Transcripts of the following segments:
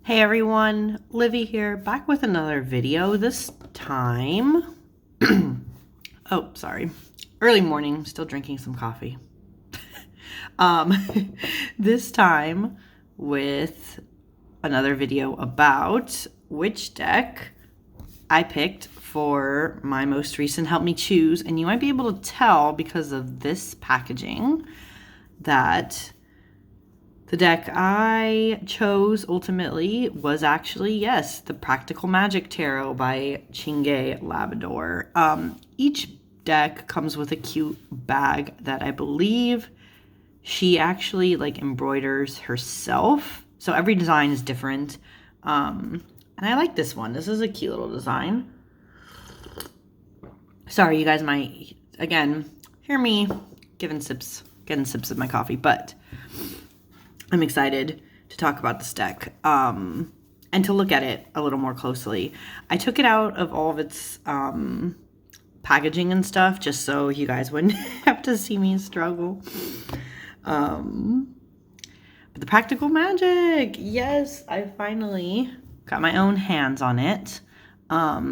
Hey everyone, Livy here, back with another video. This time, oh, sorry, early morning, still drinking some coffee. um, this time with another video about which deck I picked for my most recent Help Me Choose, and you might be able to tell because of this packaging that the deck I chose ultimately was actually, yes, the Practical Magic Tarot by Chingay Labrador. Each deck comes with a cute bag that I believe she actually embroiders herself. So every design is different. And I like this one. This is a cute little design. Sorry, you guys might, again, hear me getting sips of my coffee, but I'm excited to talk about this deck and to look at it a little more closely. I took it out of all of its packaging and stuff just so you guys wouldn't have to see me struggle. But the Practical Magic, yes, I finally got my own hands on it. I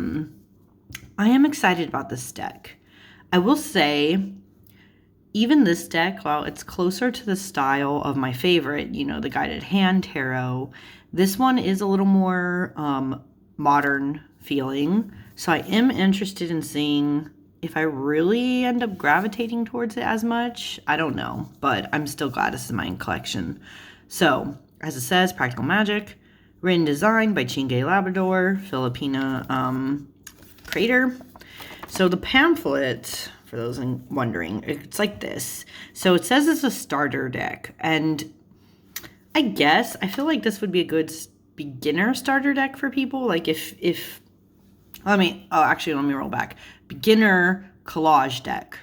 am excited about this deck. I will say, even this deck, while it's closer to the style of my favorite, the Guided Hand Tarot, this one is a little more modern feeling. So I am interested in seeing if I really end up gravitating towards it as much. I don't know, but I'm still glad this is my collection. So, as it says, Practical Magic, written and designed by Chingay Labrador, Filipina creator. So the pamphlet, for those wondering, it's like this. So it says it's a starter deck, and I guess I feel like this would be a good beginner starter deck for people. Like if let me roll back. Beginner collage deck.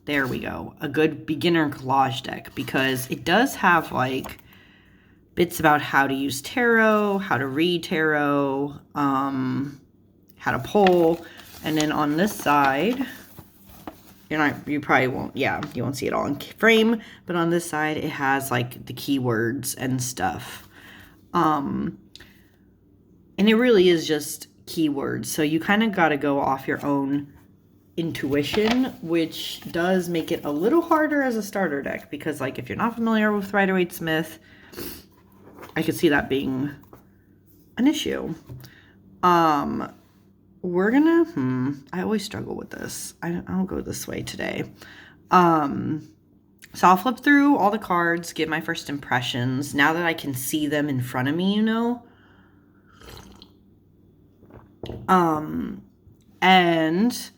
There we go. A good beginner collage deck, because it does have bits about how to use tarot, how to read tarot, how to pull, and then on this side, you probably won't, you won't see it all in frame, but on this side it has the keywords and stuff. And it really is just keywords, so you kind of got to go off your own intuition, which does make it a little harder as a starter deck, because if you're not familiar with Rider-Waite-Smith, I could see that being an issue. We're gonna, I always struggle with this. I'll go this way today. So I'll flip through all the cards, give my first impressions, now that I can see them in front of me, and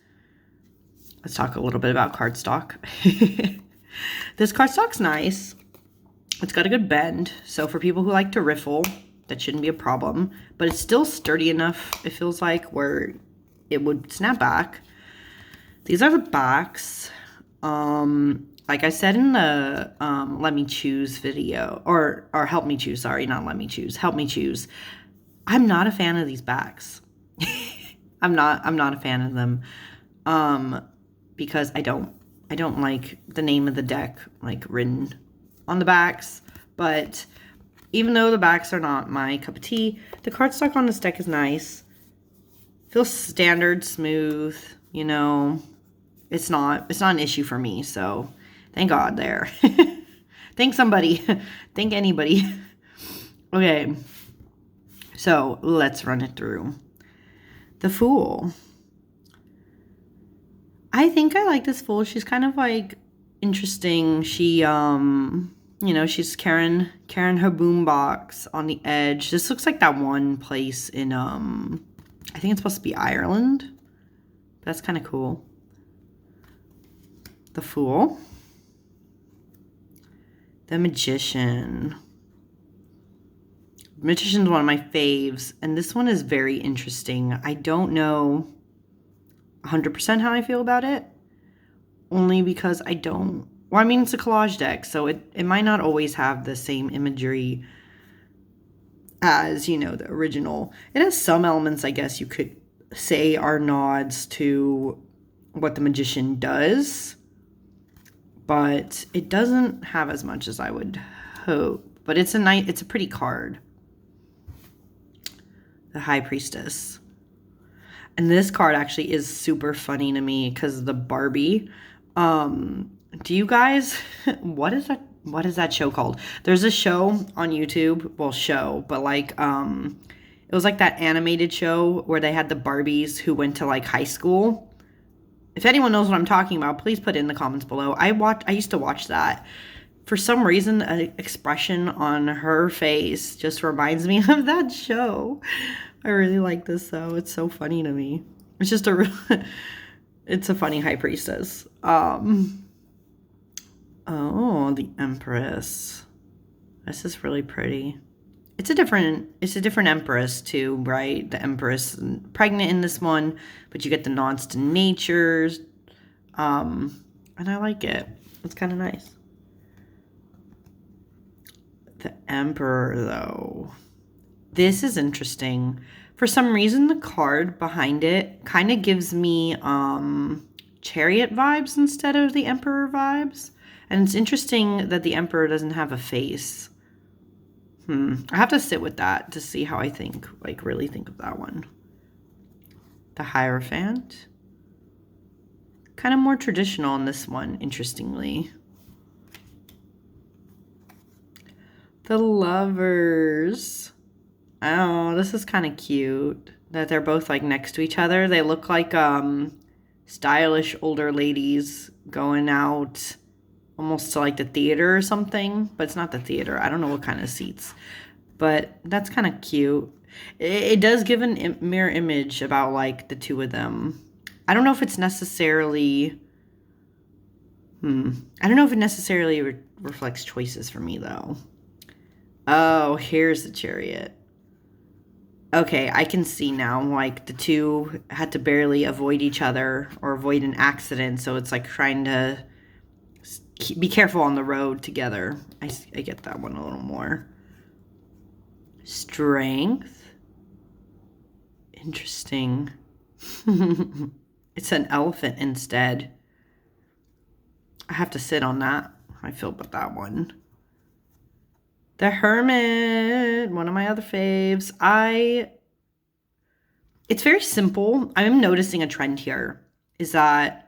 let's talk a little bit about cardstock. This cardstock's nice. It's got a good bend, so for people who like to riffle, that shouldn't be a problem, but it's still sturdy enough, it feels like, where it would snap back. These are the backs. Like I said in the Let Me Choose video, or Help Me Choose, sorry, not Let Me Choose, Help Me Choose. I'm not a fan of these backs. I'm not a fan of them, because I don't like the name of the deck written on the backs. But even though the backs are not my cup of tea, the cardstock on this deck is nice. Feels standard, smooth, It's not an issue for me, so thank God there. Thank somebody. Thank anybody. Okay, so let's run it through. The Fool. I think I like this Fool. She's kind of interesting. She she's carrying her boombox on the edge. This looks like that one place in I think it's supposed to be Ireland. That's kind of cool. The Fool. The Magician. Magician's one of my faves, and this one is very interesting. I don't know 100% how I feel about it, only because it's a collage deck, so it might not always have the same imagery as, the original. It has some elements, I guess you could say, are nods to what the Magician does, but it doesn't have as much as I would hope. But it's a pretty card. the High Priestess. And this card actually is super funny to me because of the Barbie. Do you guys, what is that show called? There's a show on YouTube, but like, it was like that animated show where they had the Barbies who went to like high school. If anyone knows what I'm talking about, please put it in the comments below. I used to watch that. For some reason, an expression on her face just reminds me of that show. I really like this though. It's so funny to me. It's just it's a funny High Priestess. Oh, the Empress. This is really pretty. It's a different Empress too, right? The Empress pregnant in this one, but you get the nods to natures. And I like it. It's kind of nice. The Emperor though. This is interesting. For some reason, the card behind it kind of gives me Chariot vibes instead of the Emperor vibes. And it's interesting that the Emperor doesn't have a face. I have to sit with that to see how I think, like really think of that one. The Hierophant. Kind of more traditional in this one, interestingly. The Lovers. Oh, this is kind of cute that they're both like next to each other. They look like stylish older ladies going out almost to like the theater or something, but it's not the theater. I don't know what kind of seats, but that's kind of cute. It does give a mirror image about like the two of them. I don't know if it's necessarily I don't know if it necessarily reflects choices for me though. Oh, here's the Chariot. Okay, I can see now, like, the two had to barely avoid each other or avoid an accident, so it's like trying to be careful on the road together. I get that one a little more. Strength. Interesting. It's an elephant instead. I have to sit on that. How I feel about that one. The Hermit, one of my other faves. It's very simple. I'm noticing a trend here is that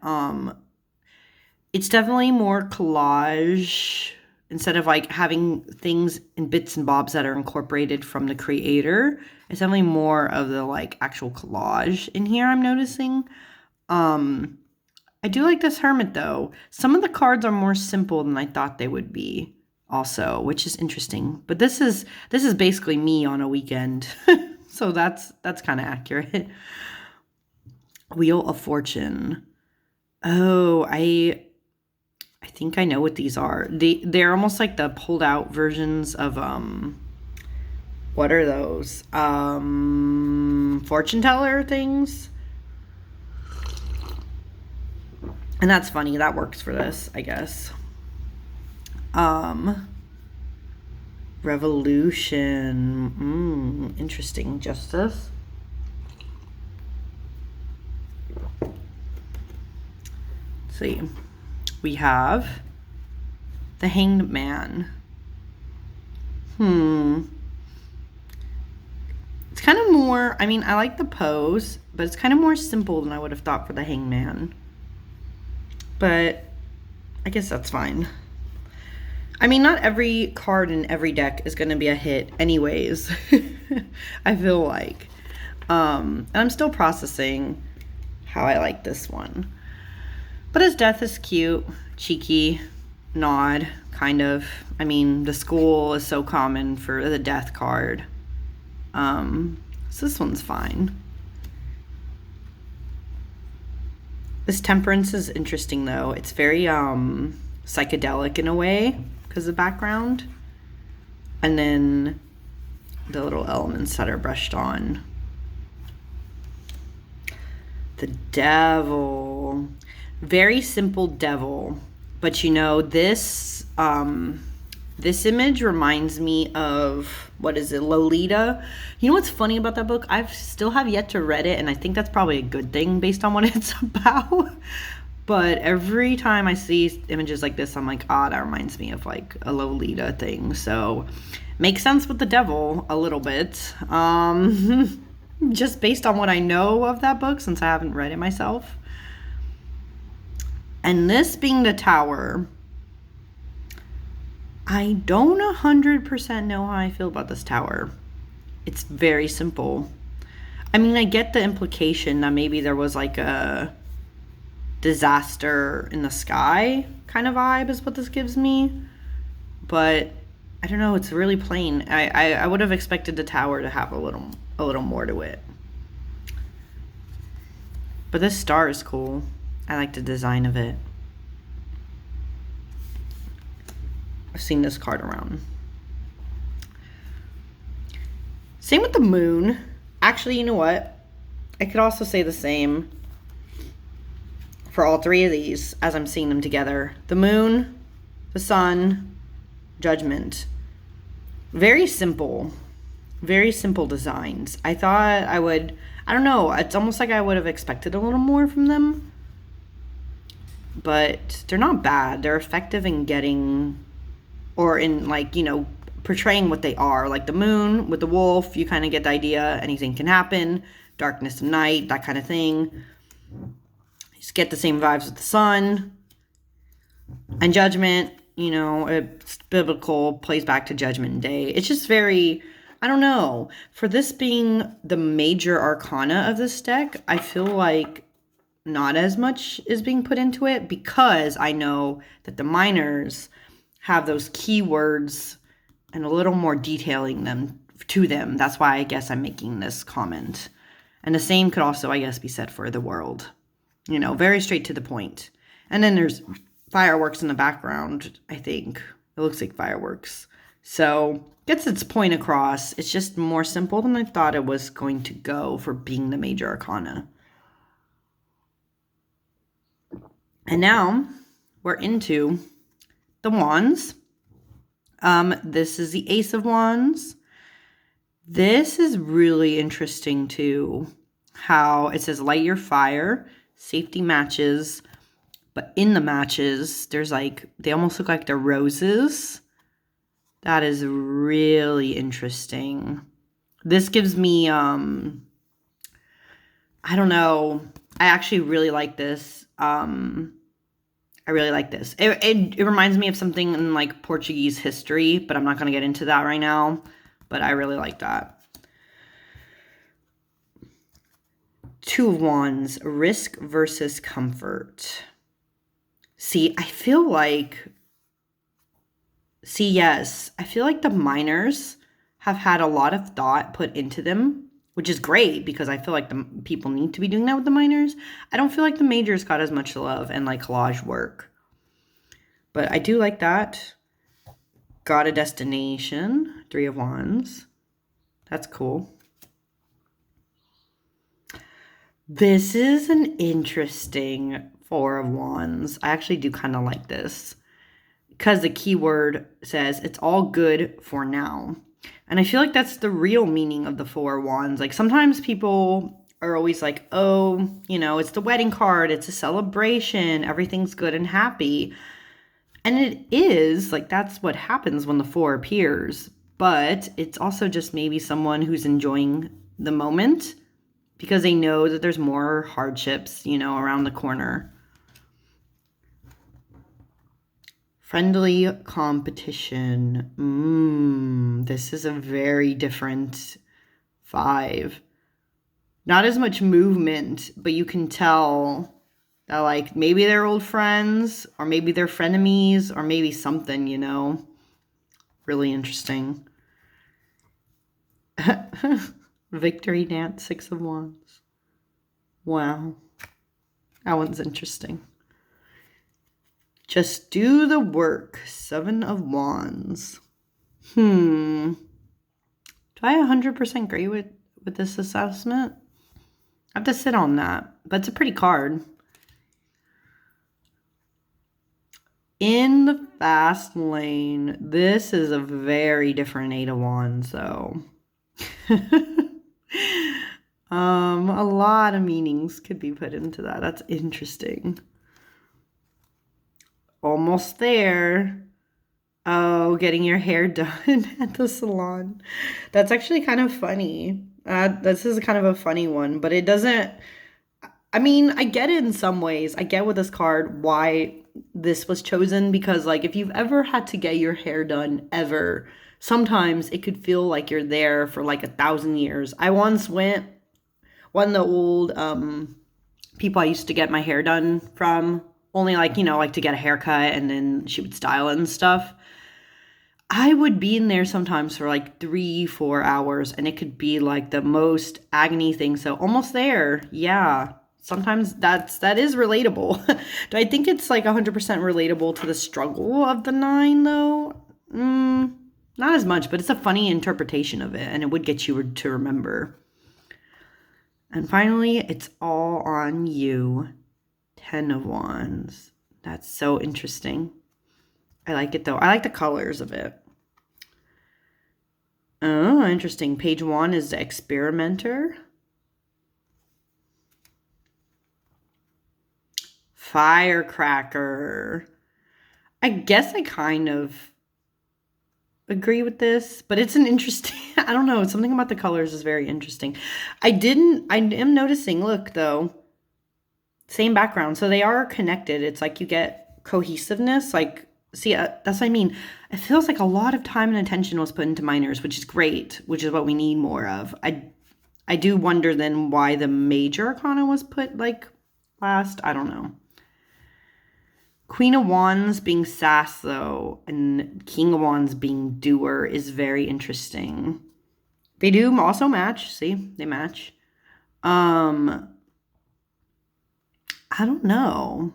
it's definitely more collage instead of like having things in bits and bobs that are incorporated from the creator. It's definitely more of the like actual collage in here I'm noticing. I do like this Hermit though. Some of the cards are more simple than I thought they would be. Also, which is interesting, but this is basically me on a weekend, so that's kind of accurate. Wheel of Fortune. Oh, I think I know what these are. They're almost like the pulled out versions of what are those? Fortune teller things. And that's funny. That works for this, I guess. Revolution. Interesting. Justice. Let's see. We have the Hanged Man. It's kind of more, I mean, I like the pose, but it's kind of more simple than I would have thought for the Hanged Man. But I guess that's fine. I mean, not every card in every deck is going to be a hit anyways, I feel like. And I'm still processing how I like this one. But his death is cute, cheeky, nod, kind of. I mean, the school is so common for the death card. So this one's fine. This Temperance is interesting, though. It's very psychedelic in a way because of the background. And then the little elements that are brushed on. The Devil. Very simple devil. But you know, this image reminds me of, what is it, Lolita? You know what's funny about that book? I still have yet to read it, and I think that's probably a good thing based on what it's about. But every time I see images like this, I'm like, that reminds me of like a Lolita thing. So makes sense with the devil a little bit. just based on what I know of that book since I haven't read it myself. And this being the Tower, I don't 100% know how I feel about this tower. It's very simple. I mean, I get the implication that maybe there was like a disaster in the sky kind of vibe is what this gives me. But I don't know, it's really plain. I would have expected the tower to have a little more to it. But this star is cool. I like the design of it. I've seen this card around. Same with the moon. Actually, you know what? I could also say the same for all three of these as I'm seeing them together. The moon, the sun, Judgment. Very simple designs. I thought I don't know, it's almost like I would have expected a little more from them. But they're not bad. They're effective in getting, or in like, portraying what they are. Like the moon with the wolf, you kind of get the idea anything can happen. Darkness of night, that kind of thing. You just get the same vibes with the sun. And Judgment, it's biblical, plays back to Judgment Day. It's just very, I don't know. For this being the major arcana of this deck, I feel like not as much is being put into it because I know that the minors have those keywords and a little more detailing them to them. That's why I guess I'm making this comment. And the same could also, I guess, be said for the world. Very straight to the point. And then there's fireworks in the background, I think. It looks like fireworks. So, gets its point across. It's just more simple than I thought it was going to go for being the major arcana. And now, we're into the wands. This is the Ace of Wands. This is really interesting too. How it says light your fire, safety matches, but in the matches, there's they almost look like they're roses. That is really interesting. This gives me, I don't know. I actually really like this. I really like this. It reminds me of something in Portuguese history, but I'm not going to get into that right now. But I really like that. Two of Wands, risk versus comfort. See, I feel like the minors have had a lot of thought put into them, which is great because I feel like the people need to be doing that with the minors. I don't feel like the majors got as much love and collage work. But I do like that. Got a destination, Three of Wands. That's cool. This is an interesting Four of Wands. I actually do kind of like this because the keyword says it's all good for now. And I feel like that's the real meaning of the Four of Wands. Sometimes people are always like, oh, it's the wedding card. It's a celebration. Everything's good and happy. And it is, that's what happens when the four appears. But it's also just maybe someone who's enjoying the moment because they know that there's more hardships, around the corner. Friendly competition. This is a very different vibe. Not as much movement, but you can tell that maybe they're old friends or maybe they're frenemies or maybe something, Really interesting. Victory Dance, Six of Wands. Wow. That one's interesting. Just do the work, Seven of Wands. Do I 100% agree with this assessment? I have to sit on that, but it's a pretty card. In the fast lane, this is a very different Eight of Wands, though. A lot of meanings could be put into that. That's interesting. Almost there. Oh, getting your hair done at the salon. That's actually kind of funny. This is kind of a funny one, but it doesn't. I mean, I get it in some ways. I get with this card why this was chosen because, like, if you've ever had to get your hair done ever, sometimes it could feel like you're there for like 1,000 years. I once went, one of the old people I used to get my hair done from, only like, like to get a haircut and then she would style it and stuff. I would be in there sometimes for like 3, 4 hours and it could be like the most agony thing. So almost there. Yeah. Sometimes that is relatable. Do I think it's like 100% relatable to the struggle of the 9 though? Not as much, but it's a funny interpretation of it and it would get you to remember. And finally, it's all on you. 10 of Wands. That's so interesting. I like it though. I like the colors of it. Oh, interesting. Page 1 is the experimenter. Firecracker. I guess I kind of agree with this, but it's an interesting, I don't know, something about the colors is very interesting. I am noticing, look though, same background. So they are connected. It's like you get cohesiveness, like, see, that's what I mean. It feels like a lot of time and attention was put into minors, which is great, which is what we need more of. I do wonder then why the major arcana was put like last. I don't know. Queen of Wands being sass, though, and King of Wands being doer is very interesting. They do also match. See, they match. I don't know.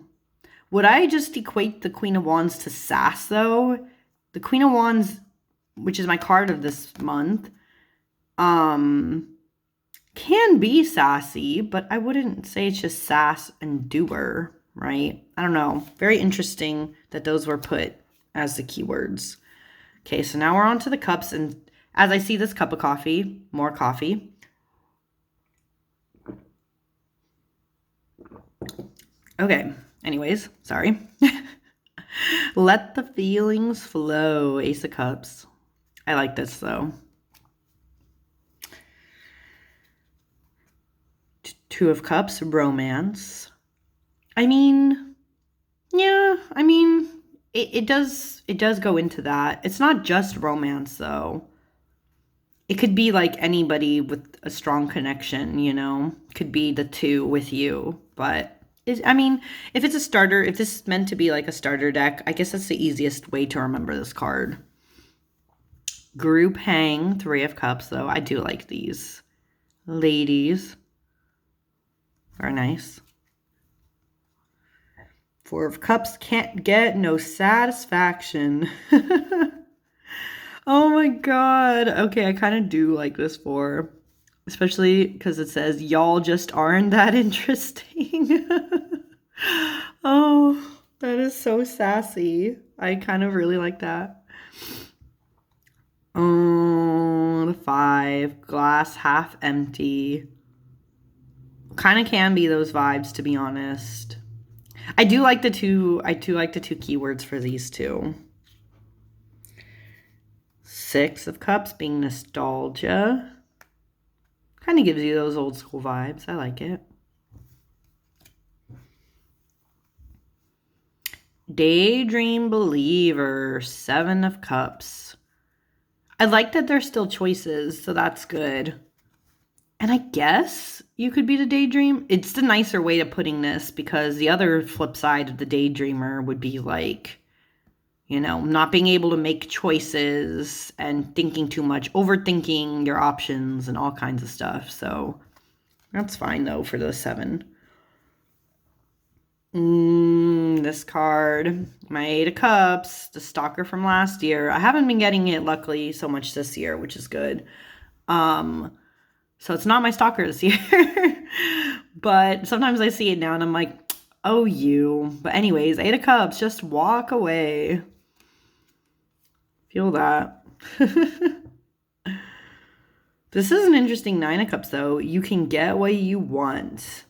Would I just equate the Queen of Wands to sass, though? The Queen of Wands, which is my card of this month, can be sassy, but I wouldn't say it's just sass and doer. Right? I don't know. Very interesting that those were put as the keywords. Okay, so now we're on to the cups. And as I see this cup of coffee, more coffee. Okay, anyways, sorry. Let the feelings flow, Ace of Cups. I like this, though. Two of Cups, romance. I mean, yeah, I mean, it does go into that. It's not just romance, though. It could be like anybody with a strong connection, could be the 2 with you. But, I mean, if it's a starter, if this is meant to be like a starter deck, I guess that's the easiest way to remember this card. Group hang, 3 of Cups, though. I do like these. Ladies. Very nice. 4 of Cups, can't get no satisfaction. Oh my god. Okay, I kind of do like this 4. Especially because it says, y'all just aren't that interesting. Oh, that is so sassy. I kind of really like that. Oh, the 5. Glass half empty. Kind of can be those vibes, to be honest. I do like the 2 keywords for these 2. 6 of Cups being nostalgia. Kind of gives you those old school vibes. I like it. Daydream Believer, 7 of Cups. I like that there's still choices, so that's good. And I guess you could be the daydream. It's the nicer way of putting this because the other flip side of the daydreamer would be like, not being able to make choices and thinking too much, overthinking your options and all kinds of stuff. So that's fine though for the 7. This card, my 8 of Cups, the stalker from last year. I haven't been getting it luckily so much this year, which is good. So it's not my stalker this year. But sometimes I see it now and I'm like, oh, you. But anyways, 8 of Cups, just walk away. Feel that. This is an interesting 9 of Cups, though. You can get what you want.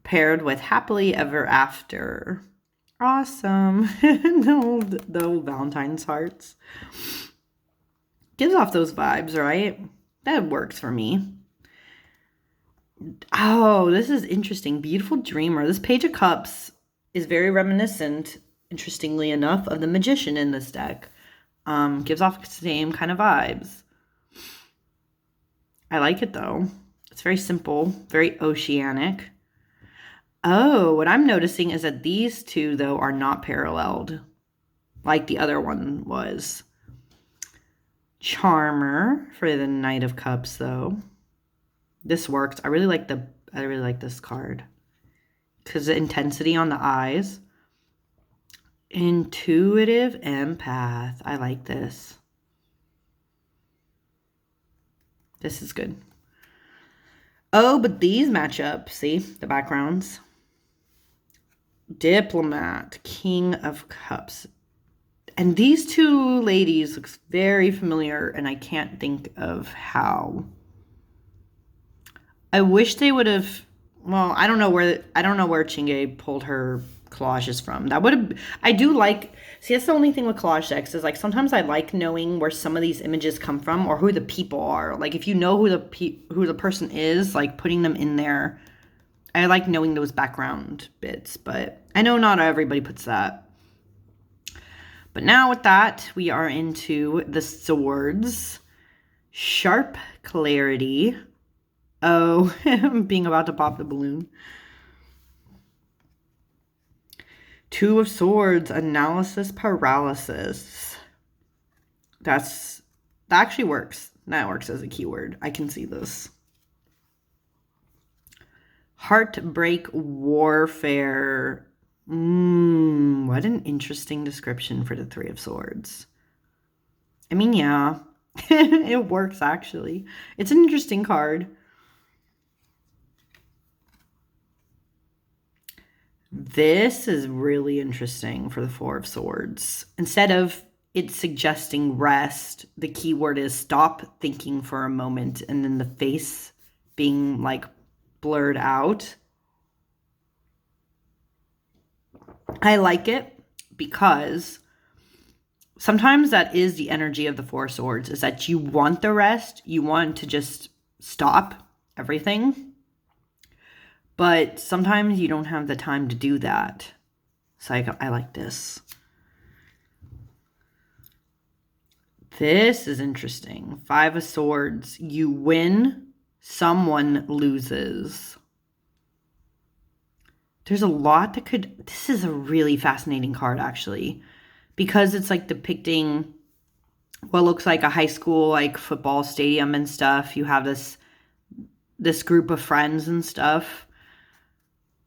Paired with happily ever after. Awesome. The Valentine's hearts. Gives off those vibes, right? That works for me. Oh, this is interesting. Beautiful Dreamer. This Page of Cups is very reminiscent, interestingly enough, of the Magician in this deck. Gives off the same kind of vibes. I like it though. It's very simple, very oceanic. Oh, what I'm noticing is that these two, though, are not paralleled like the other one was. Charmer for the Knight of Cups, though. This works. I really like this card because the intensity on the eyes. Intuitive Empath. I like this. This is good. Oh, but these match up. See the backgrounds. Diplomat, King of Cups. And these two ladies looks very familiar, and I can't think of how. I wish they would have. Well, I don't know where Chingay pulled her collages from. That would have. I do like. See, that's the only thing with collage decks is like sometimes I like knowing where some of these images come from or who the people are. Like if you know who the person is, like putting them in there. I like knowing those background bits, but I know not everybody puts that. But now with that, we are into the swords. Sharp Clarity. Oh, I'm being about to pop the balloon. Two of Swords, Analysis Paralysis. That actually works. That works as a keyword. I can see this. Heartbreak Warfare. What an interesting description for the Three of Swords. I mean, yeah, it works actually. It's an interesting card. This is really interesting for the Four of Swords. Instead of it suggesting rest, the keyword is stop thinking for a moment, and then the face being like blurred out. I like it because sometimes that is the energy of the Four of Swords, is that you want the rest, you want to just stop everything. But sometimes you don't have the time to do that. So I like this. This is interesting. Five of Swords. You win, someone loses. There's a lot that could... This is a really fascinating card, actually. Because it's like depicting what looks like a high school like football stadium and stuff. You have this group of friends and stuff.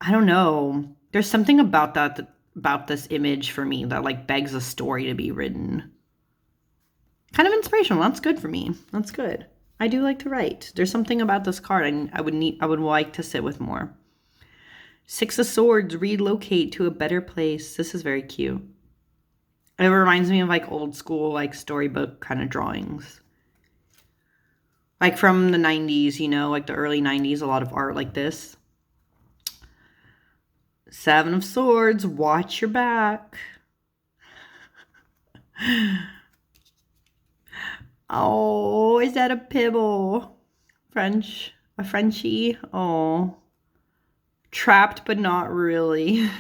I don't know. There's something about about this image for me that like begs a story to be written. Kind of inspirational. That's good for me. That's good. I do like to write. There's something about this card I would like to sit with more. Six of Swords, relocate to a better place. This is very cute. It reminds me of like old school like storybook kind of drawings. Like from the 90s, you know, like the early 90s, a lot of art like this. Seven of Swords, watch your back. Oh, is that a Pibble? A Frenchie? Oh. Trapped, but not really.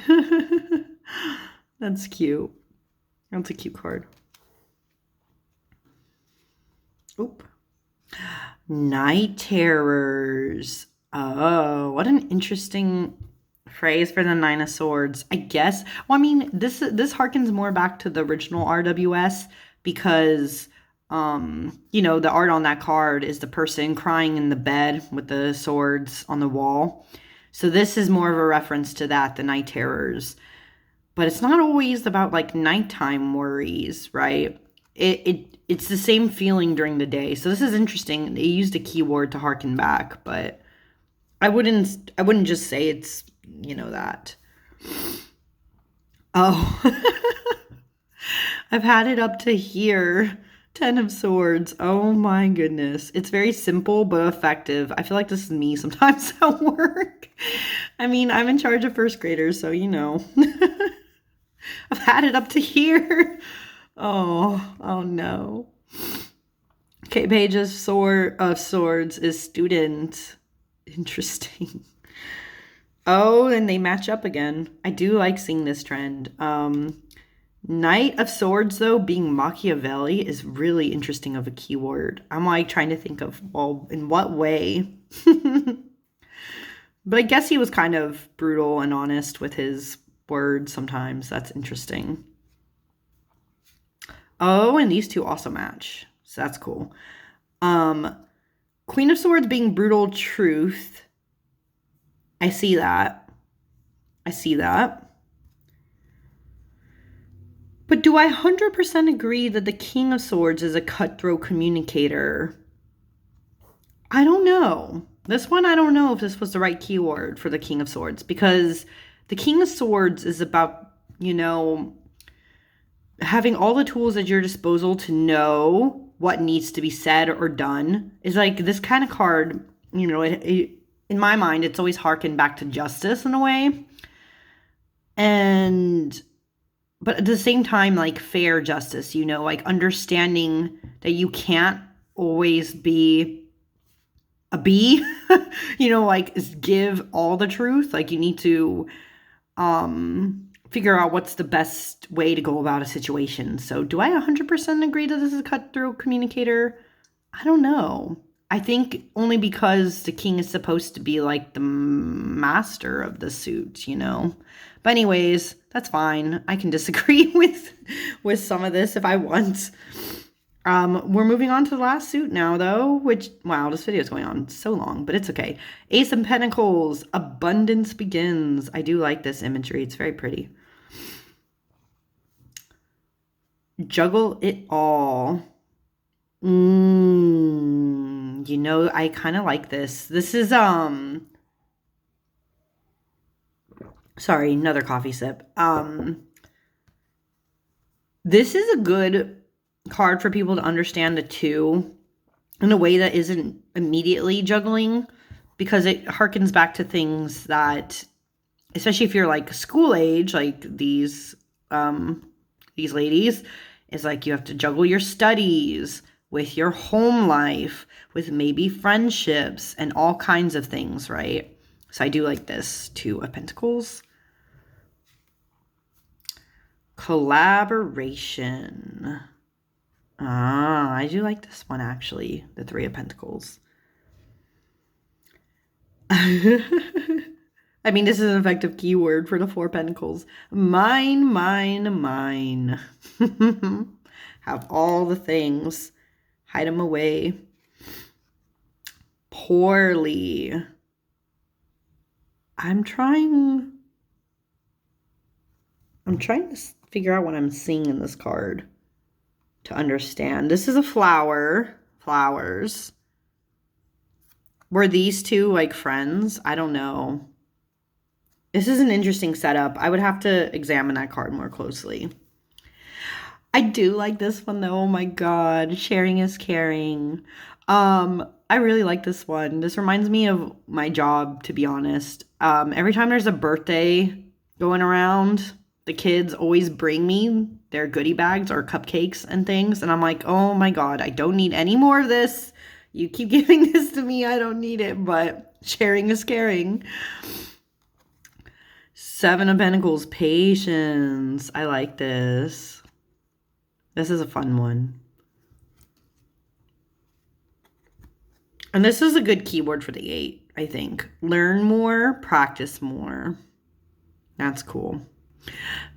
That's cute. That's a cute card. Oop. Night Terrors. Oh, what an interesting phrase for the Nine of Swords. I guess. Well, I mean, this harkens more back to the original RWS because, you know, the art on that card is the person crying in the bed with the swords on the wall. So this is more of a reference to that, the Night Terrors. But it's not always about like nighttime worries, right? It's the same feeling during the day. So this is interesting. They used a keyword to harken back, but I wouldn't just say it's, you know, that. Oh, I've had it up to here. 10 of Swords. Oh my goodness. It's very simple but effective. I feel like this is me sometimes at work. I mean, I'm in charge of first graders, so you know. I've had it up to here. Oh no. Okay, Page of Swords is student. Interesting. Oh, and they match up again. I do like seeing this trend. Knight of Swords, though, being Machiavelli is really interesting of a keyword. I'm like trying to think of, well, in what way? But I guess he was kind of brutal and honest with his words sometimes. That's interesting. Oh, and these two also match. So that's cool. Queen of Swords being brutal truth. I see that. I see that. But do I 100% agree that the King of Swords is a cutthroat communicator? I don't know. This one, I don't know if this was the right keyword for the King of Swords, because the King of Swords is about, having all the tools at your disposal to know what needs to be said or done. Is like this kind of card, in my mind, it's always harkened back to justice in a way. But at the same time, like fair justice, like understanding that you can't always be a bee, like give all the truth. Like you need to figure out what's the best way to go about a situation. So do I 100% agree that this is a cutthroat communicator? I don't know. I think only because the king is supposed to be like the master of the suit, But anyways, that's fine. I can disagree with some of this if I want. We're moving on to the last suit now, though, which, wow, this video is going on so long, but it's okay. Ace of Pentacles, Abundance Begins. I do like this imagery. It's very pretty. Juggle it all. I kind of like this. This is, sorry, another coffee sip. This is a good card for people to understand the two in a way that isn't immediately juggling, because it harkens back to things that, especially if you're like school age, like these ladies, is like you have to juggle your studies with your home life, with maybe friendships and all kinds of things, right? So I do like this Two of Pentacles. Collaboration. I do like this one, actually. The Three of Pentacles. I mean, this is an effective keyword for the Four of Pentacles. Mine, mine, mine. Have all the things. Hide them away. Poorly. I'm trying to figure out what I'm seeing in this card to understand. This is a flower. Flowers. Were these two like friends? I don't know. This is an interesting setup. I would have to examine that card more closely. I do like this one though. Oh my god. Sharing is caring. I really like this one. This reminds me of my job, to be honest. Every time there's a birthday going around, the kids always bring me their goodie bags or cupcakes and things. And I'm like, oh my god, I don't need any more of this. You keep giving this to me. I don't need it. But sharing is caring. Seven of Pentacles, patience. I like this. This is a fun one. And this is a good keyword for the 8, I think. Learn more, practice more. That's cool.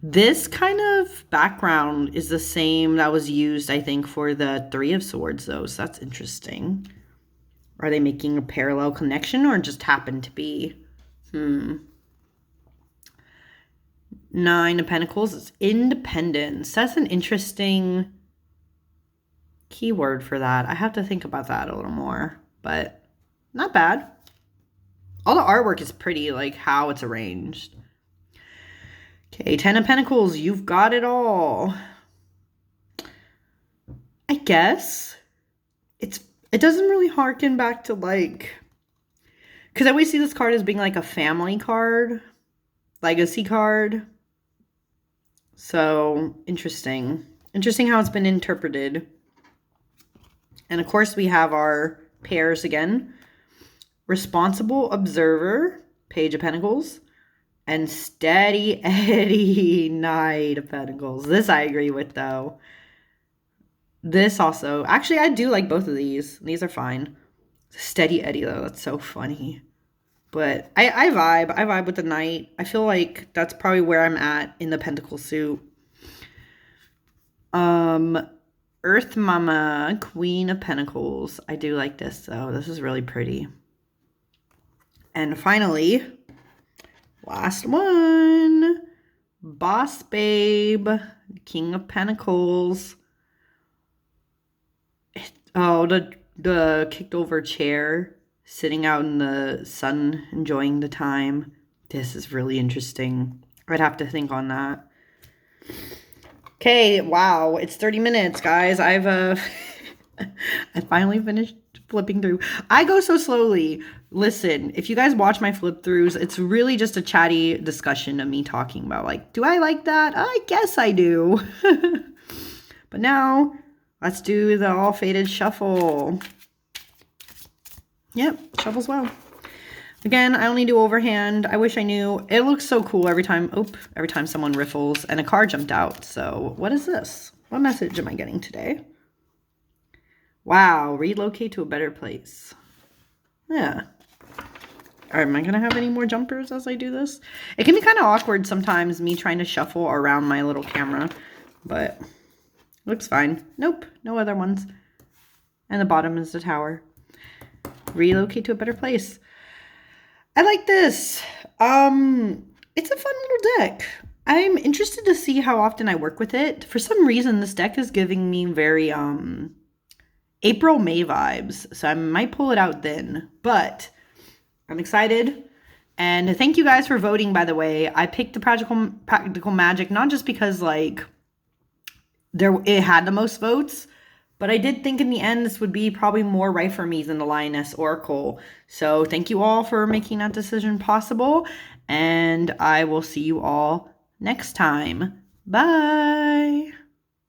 This kind of background is the same that was used, I think, for the Three of Swords, though. So that's interesting. Are they making a parallel connection or just happen to be? Nine of Pentacles is independence. That's an interesting keyword for that. I have to think about that a little more, but not bad. All the artwork is pretty, like how it's arranged. Okay, Ten of Pentacles, you've got it all. I guess it doesn't really harken back to like, because I always see this card as being like a family card, legacy card. So interesting how it's been interpreted. And of course, we have our pairs again. Responsible Observer, Page of Pentacles, and Steady Eddie, Knight of Pentacles. This I agree with, though. This also, actually, I do like both of these. These are fine. Steady Eddie, though, that's so funny. But I vibe with the Knight. I feel like that's probably where I'm at in the Pentacle suit. Earth Mama, Queen of Pentacles. I do like this, though. This is really pretty. And finally, last one. Boss Babe, King of Pentacles. Oh, the kicked over chair, sitting out in the sun, enjoying the time. This is really interesting. I'd have to think on that. Okay, wow, it's 30 minutes, guys. I've I finally finished flipping through. I go so slowly. Listen, if you guys watch my flip throughs, it's really just a chatty discussion of me talking about, like, do I like that? I guess I do. But now, let's do the all faded shuffle. Yep, shuffles well. Again, I only do overhand. I wish I knew. It looks so cool every time. Every time someone riffles and a card jumped out. So what is this? What message am I getting today? Wow, relocate to a better place. Yeah. Am I going to have any more jumpers as I do this? It can be kind of awkward sometimes, me trying to shuffle around my little camera. But looks fine. Nope, no other ones. And the bottom is the tower. Relocate to a better place. I like this. It's a fun little deck. I'm interested to see how often I work with it. For some reason, this deck is giving me very April, May vibes. So I might pull it out then. But I'm excited. And thank you guys for voting, by the way. I picked the Practical Magic, not just because, like, it had the most votes, but I did think in the end this would be probably more right for me than the Lioness Oracle. So thank you all for making that decision possible. And I will see you all next time. Bye.